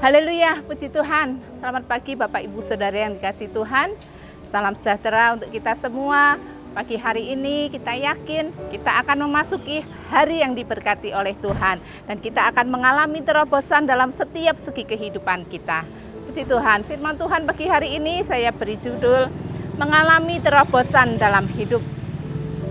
Haleluya, puji Tuhan. Selamat pagi Bapak Ibu Saudara yang dikasihi Tuhan. Salam sejahtera untuk kita semua. Pagi hari ini kita yakin kita akan memasuki hari yang diberkati oleh Tuhan. Dan kita akan mengalami terobosan dalam setiap segi kehidupan kita. Puji Tuhan, firman Tuhan pagi hari ini saya beri judul Mengalami Terobosan dalam Hidup.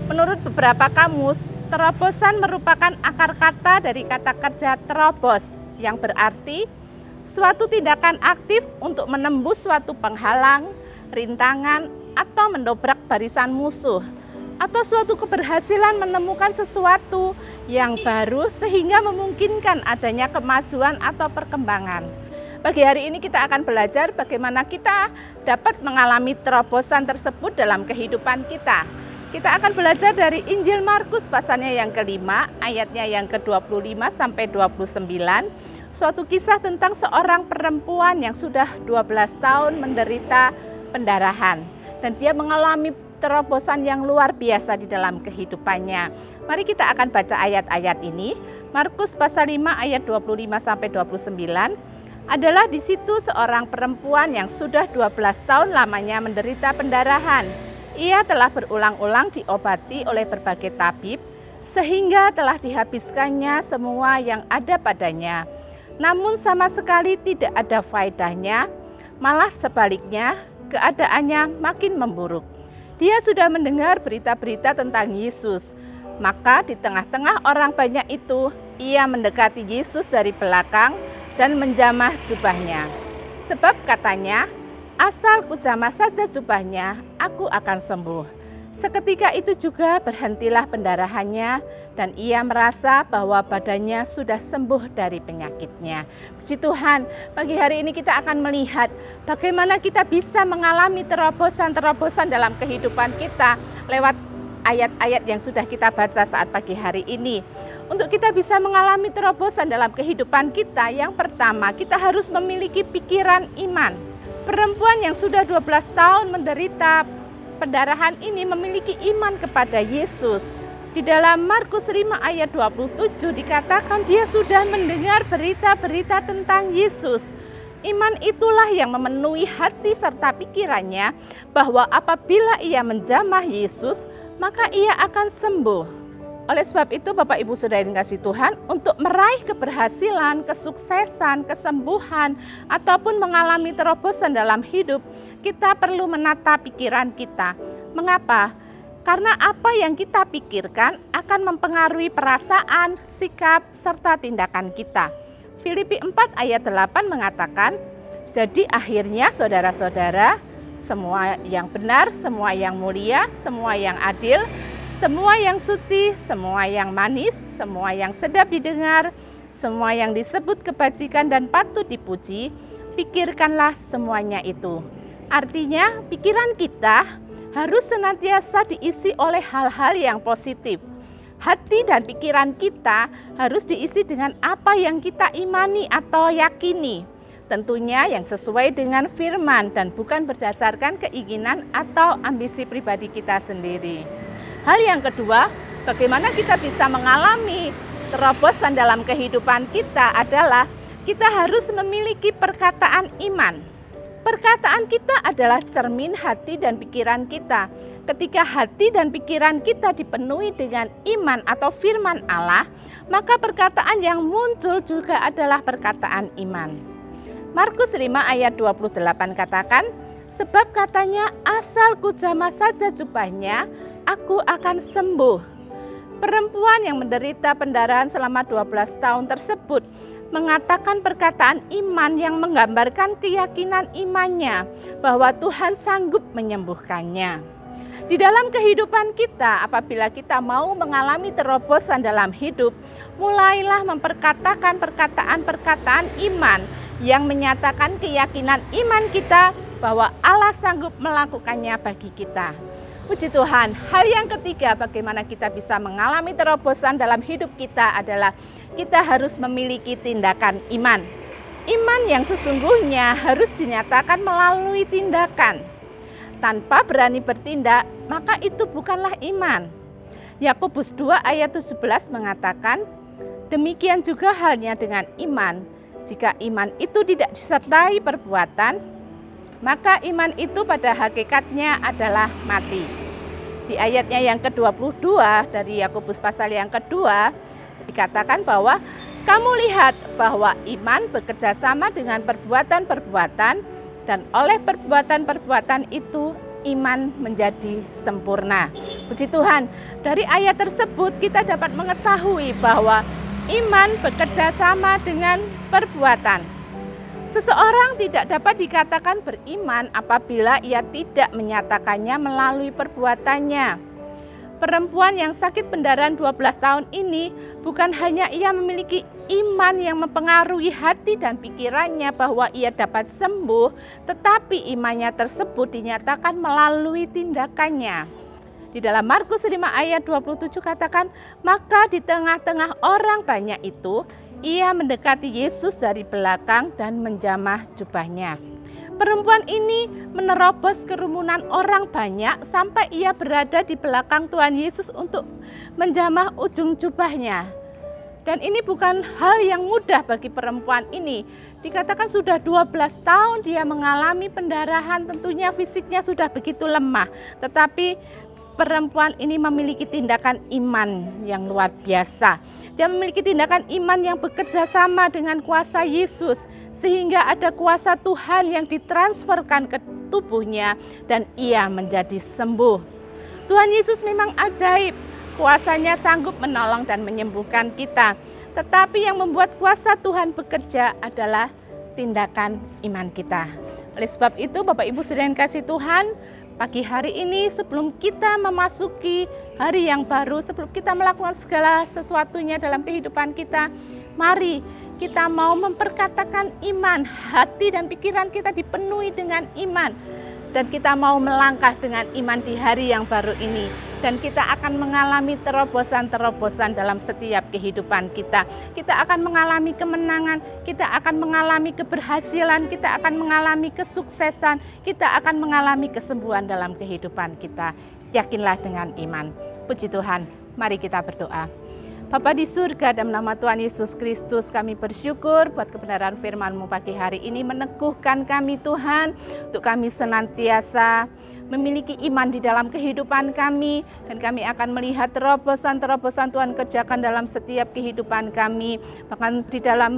Menurut beberapa kamus, terobosan merupakan akar kata dari kata kerja terobos yang berarti suatu tindakan aktif untuk menembus suatu penghalang, rintangan, atau mendobrak barisan musuh, atau suatu keberhasilan menemukan sesuatu yang baru sehingga memungkinkan adanya kemajuan atau perkembangan. Pagi hari ini kita akan belajar bagaimana kita dapat mengalami terobosan tersebut dalam kehidupan kita. Kita akan belajar dari Injil Markus pasalnya yang kelima, ayatnya yang ke-25 sampai 29. Suatu kisah tentang seorang perempuan yang sudah 12 tahun menderita pendarahan. Dan dia mengalami terobosan yang luar biasa di dalam kehidupannya. Mari kita akan baca ayat-ayat ini. Markus pasal 5 ayat 25 sampai 29 adalah di situ seorang perempuan yang sudah 12 tahun lamanya menderita pendarahan. Ia telah berulang-ulang diobati oleh berbagai tabib sehingga telah dihabiskannya semua yang ada padanya. Namun sama sekali tidak ada faedahnya, malah sebaliknya keadaannya makin memburuk. Dia sudah mendengar berita-berita tentang Yesus. Maka di tengah-tengah orang banyak itu, ia mendekati Yesus dari belakang dan menjamah jubahnya. Sebab katanya, asal kujamah saja jubahnya, aku akan sembuh. Seketika itu juga berhentilah pendarahannya dan ia merasa bahwa badannya sudah sembuh dari penyakitnya. Puji Tuhan, pagi hari ini kita akan melihat bagaimana kita bisa mengalami terobosan-terobosan dalam kehidupan kita lewat ayat-ayat yang sudah kita baca saat pagi hari ini. Untuk kita bisa mengalami terobosan dalam kehidupan kita, yang pertama kita harus memiliki pikiran iman. Perempuan yang sudah 12 tahun menderita pendarahan ini memiliki iman kepada Yesus. Di dalam Markus 5 ayat 27 dikatakan dia sudah mendengar berita-berita tentang Yesus. Iman itulah yang memenuhi hati serta pikirannya bahwa apabila ia menjamah Yesus, maka ia akan sembuh. Oleh sebab itu Bapak Ibu Saudara yang dikasihi Tuhan, untuk meraih keberhasilan, kesuksesan, kesembuhan, ataupun mengalami terobosan dalam hidup, kita perlu menata pikiran kita. Mengapa? Karena apa yang kita pikirkan akan mempengaruhi perasaan, sikap, serta tindakan kita. Filipi 4 ayat 8 mengatakan, jadi akhirnya saudara-saudara, semua yang benar, semua yang mulia, semua yang adil, semua yang suci, semua yang manis, semua yang sedap didengar, semua yang disebut kebajikan dan patut dipuji, pikirkanlah semuanya itu. Artinya, pikiran kita harus senantiasa diisi oleh hal-hal yang positif. Hati dan pikiran kita harus diisi dengan apa yang kita imani atau yakini. Tentunya yang sesuai dengan firman dan bukan berdasarkan keinginan atau ambisi pribadi kita sendiri. Hal yang kedua, bagaimana kita bisa mengalami terobosan dalam kehidupan kita adalah kita harus memiliki perkataan iman. Perkataan kita adalah cermin hati dan pikiran kita. Ketika hati dan pikiran kita dipenuhi dengan iman atau firman Allah, maka perkataan yang muncul juga adalah perkataan iman. Markus 5 ayat 28 katakan, sebab katanya asal kujamah saja jubahnya, aku akan sembuh. Perempuan yang menderita pendarahan selama 12 tahun tersebut mengatakan perkataan iman yang menggambarkan keyakinan imannya bahwa Tuhan sanggup menyembuhkannya. Di dalam kehidupan kita, apabila kita mau mengalami terobosan dalam hidup, mulailah memperkatakan perkataan-perkataan iman yang menyatakan keyakinan iman kita bahwa Allah sanggup melakukannya bagi kita. Puji Tuhan, hal yang ketiga bagaimana kita bisa mengalami terobosan dalam hidup kita adalah kita harus memiliki tindakan iman. Iman yang sesungguhnya harus dinyatakan melalui tindakan. Tanpa berani bertindak, maka itu bukanlah iman. Yakobus 2 ayat 17 mengatakan, demikian juga halnya dengan iman. Jika iman itu tidak disertai perbuatan, maka iman itu pada hakikatnya adalah mati. Di ayatnya yang ke-22 dari Yakobus pasal yang kedua, dikatakan bahwa kamu lihat bahwa iman bekerja sama dengan perbuatan-perbuatan, dan oleh perbuatan-perbuatan itu iman menjadi sempurna. Puji Tuhan, dari ayat tersebut kita dapat mengetahui bahwa iman bekerja sama dengan perbuatan. Seseorang tidak dapat dikatakan beriman apabila ia tidak menyatakannya melalui perbuatannya. Perempuan yang sakit pendarahan 12 tahun ini bukan hanya ia memiliki iman yang mempengaruhi hati dan pikirannya bahwa ia dapat sembuh, tetapi imannya tersebut dinyatakan melalui tindakannya. Di dalam Markus 5 ayat 27 katakan, maka di tengah-tengah orang banyak itu, ia mendekati Yesus dari belakang dan menjamah jubahnya. Perempuan ini menerobos kerumunan orang banyak sampai ia berada di belakang Tuhan Yesus untuk menjamah ujung jubahnya. Dan ini bukan hal yang mudah bagi perempuan ini. Dikatakan sudah 12 tahun dia mengalami pendarahan, tentunya fisiknya sudah begitu lemah. Tetapi perempuan ini memiliki tindakan iman yang luar biasa. Dia memiliki tindakan iman yang bekerja sama dengan kuasa Yesus, sehingga ada kuasa Tuhan yang ditransferkan ke tubuhnya dan ia menjadi sembuh. Tuhan Yesus memang ajaib, kuasanya sanggup menolong dan menyembuhkan kita. Tetapi yang membuat kuasa Tuhan bekerja adalah tindakan iman kita. Oleh sebab itu Bapak Ibu Saudara yang kasih Tuhan, pagi hari ini sebelum kita memasuki hari yang baru, sebelum kita melakukan segala sesuatunya dalam kehidupan kita, mari kita mau memperkatakan iman, hati dan pikiran kita dipenuhi dengan iman. Dan kita mau melangkah dengan iman di hari yang baru ini. Dan kita akan mengalami terobosan-terobosan dalam setiap kehidupan kita. Kita akan mengalami kemenangan, kita akan mengalami keberhasilan, kita akan mengalami kesuksesan, kita akan mengalami kesembuhan dalam kehidupan kita. Yakinlah dengan iman. Puji Tuhan, mari kita berdoa. Bapa di surga, dalam nama Tuhan Yesus Kristus kami bersyukur buat kebenaran firman-Mu pagi hari ini meneguhkan kami Tuhan, untuk kami senantiasa memiliki iman di dalam kehidupan kami, dan kami akan melihat terobosan-terobosan Tuhan kerjakan dalam setiap kehidupan kami, bahkan di dalam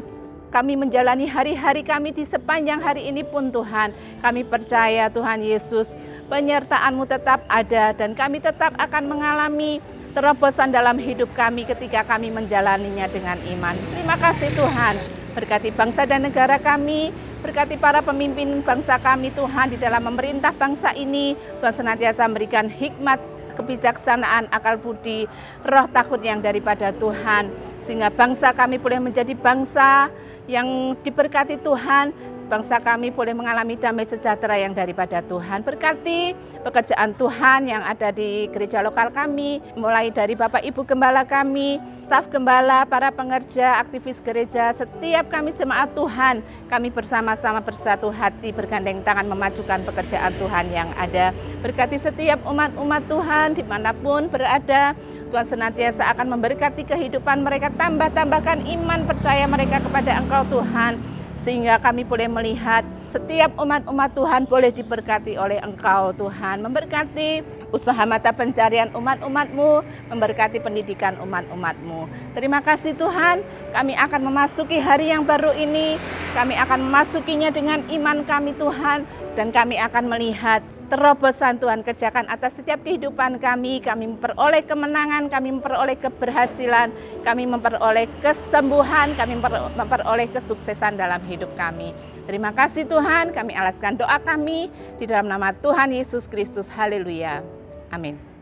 kami menjalani hari-hari kami di sepanjang hari ini pun Tuhan, kami percaya Tuhan Yesus, penyertaan-Mu tetap ada dan kami tetap akan mengalami terobosan dalam hidup kami ketika kami menjalaninya dengan iman. Terima kasih Tuhan, berkati bangsa dan negara kami, berkati para pemimpin bangsa kami Tuhan di dalam memerintah bangsa ini. Tuhan senantiasa memberikan hikmat, kebijaksanaan, akal budi, roh takut yang daripada Tuhan, sehingga bangsa kami boleh menjadi bangsa yang diberkati Tuhan. Bangsa kami boleh mengalami damai sejahtera yang daripada Tuhan. Berkati pekerjaan Tuhan yang ada di gereja lokal kami, mulai dari Bapak Ibu Gembala kami, staf Gembala, para pengerja, aktivis gereja, setiap kami jemaat Tuhan, kami bersama-sama bersatu hati, bergandeng tangan memajukan pekerjaan Tuhan yang ada. Berkati setiap umat-umat Tuhan dimanapun berada, Tuhan senantiasa akan memberkati kehidupan mereka, tambahkan iman percaya mereka kepada Engkau Tuhan, sehingga kami boleh melihat setiap umat-umat Tuhan boleh diberkati oleh Engkau Tuhan, memberkati usaha mata pencarian umat-umat-Mu, memberkati pendidikan umat-umat-Mu. Terima kasih Tuhan, kami akan memasuki hari yang baru ini, kami akan memasukinya dengan iman kami Tuhan, dan kami akan melihat terobosan Tuhan kerjakan atas setiap kehidupan kami memperoleh kemenangan, kami memperoleh keberhasilan, kami memperoleh kesembuhan, kami memperoleh kesuksesan dalam hidup kami. Terima kasih Tuhan, kami alaskan doa kami di dalam nama Tuhan Yesus Kristus. Haleluya. Amin.